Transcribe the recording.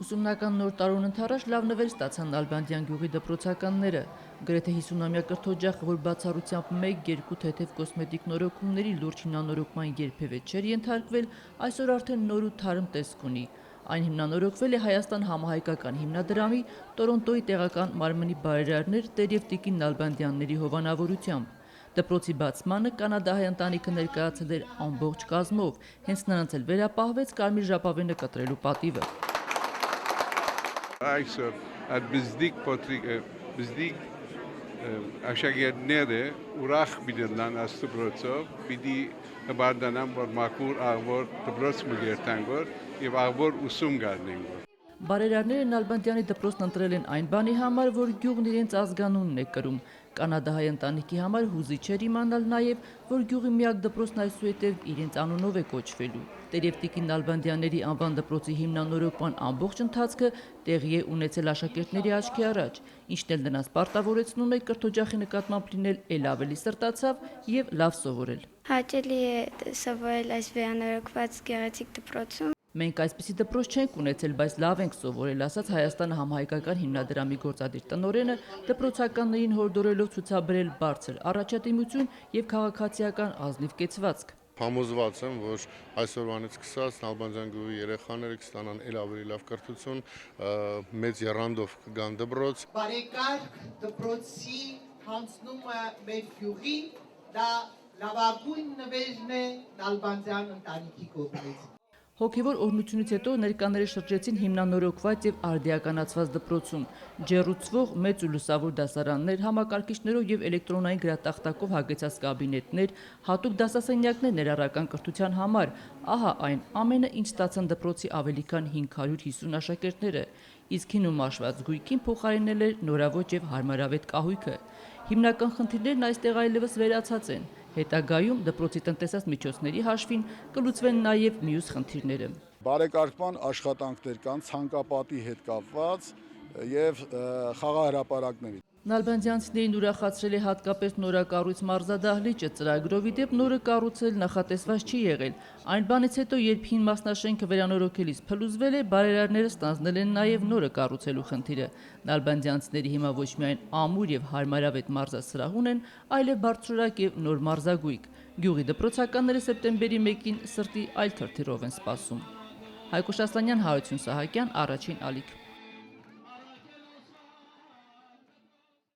Ուսումնական նոր տարուն ընթառաջ լավ նվեր ստացան Նալբանդյան գյուղի դպրոցականները։ Գրեթե 50-ամյա կրթօջախը, որ բացառությամբ 1-2 թեթև կոսմետիկ նորոգումների լուրջ հիմնանորոգման երբևէ չէր ենթարկվել, այսօր արդեն նոր ու թարմ տեսք ունի։ Այն հիմնանորոգվել է Հայաստան համահայկական հիմնադրամի Տորոնտոյի տեղական մարմնի բարերարներ Տեր և Տիկին Նալբանդյանների հովանավորությամբ։ Դպրոցի բացմանը կանադահայ ընտանիքը ներկայացել էր ամբողջ կազմով, հենց նրանց էլ վերապահվեց կարմիր ժապավենը կտրելու պատիվը։ Այսօր այդ բզդիկ աշակերտները ուրախ բիդելան աստուբրոցով, պիտի հբարդանան, որ մաքուր աղվոր դպրոց մգերտան գոր և աղվոր ուսում գարնեն գոր։ Բարերարները Նալբանդյանի դպրոցն ընտրել են այն բանի համար, որ գյուղն իրենց ազգանունն է կրում։ Կանադահայ ընտանիքի համար հուզիչ էր իմանալ նաև, որ գյուղի միակ դպրոցն այսուհետև իրենց անունով է կոչվելու։ Տեր և Տիկին Նալբանդյանների անվան դպրոցի հիմնանորոգման ամբողջ ընթացքը տեղի է ունեցել աշակերտների աչքի առաջ, ինչն էլ նրանց պարտավորեցնում է կրթօջախի նկատմամբ լինել էլ ավելի սրտացավ և լավ սովորել։ Հաճելի է սովորել այս վերանորոգված գեղեցիկ դպրոցում։ Մենք այսպիսի դպրոց չենք ունեցել, բայց լավ ենք սովորել, ասաց Հայաստան համահայկական հիմնադրամի գործադիր տնօրենը, դպրոցականներին հորդորելով ցուցաբերել բարձր առաջադիմություն և քաղաքացիական ազնիվ կեցվածք։ Համոզված եմ, որ այսօրվանից սկսած Նալբանդյան գյուղի երեխաները կստանան էլ ավելի լավ կրթություն, մեծ եռանդով կգան դպրոց։ Բարեկարգ դպրոցի հանձնումը մեր գյուղի դա լավագույն նվերն է Նալբանդյան ընտանիքի կողմից։ Հոգևոր օրհնությունից հետո ներկաները շրջեցին հիմնանորոգված և արդիականացված դպրոցում, ջեռուցվող մեծ ու լուսավոր դասարաններ, համակարգիչներով և էլեկտրոնային գրատախտակով հագեցած կաբինետներ, հատուկ դասասենյակներ ներառական կրթության համար։ Ահա այն ամենը, ինչ ստացան դպրոցի ավելի քան 550 աշակերտները, իսկ հին ու մաշված գույքին փոխարինել էր նորաոճ և հարմարավետ կահույքը։ Հիմնական խնդիրներն այստեղ այլևս վերացած են։ Հետագայում դպրոցի տնտեսած միջոցների հաշվին կլուծվեն նաև մյուս խնդիրները։ Բարեկարգման աշխատանքներ կան ցանկապատի հետ կապված և խաղահրապարակների։ Նալբանդյանցիներին ուրախացրել է հատկապես նորակառույց մարզադահլիճը, ծրագրով ի դեպ նորը կառուցել նախատեսված չի եղել։ Այն բանից հետո, երբ հին մասնաշենքը վերանորոգելիս փլուզվել է, բարերարները ստանձնել են նաև նորը կառուցելու խնդիրը։ Նալբանդյանցիների հիմա ոչ միայն ամուր և հարմարավետ մարզասրահ ունեն, այլև բարձրորակ և նոր մարզագույք։ Գյուղի դպրոցականները սեպտեմբերի 1-ին սրտի այլ թրթիռով են սպասում։ Հայկոш Ասլանյան, Հարություն Սահակյան, Առաջին ալիք։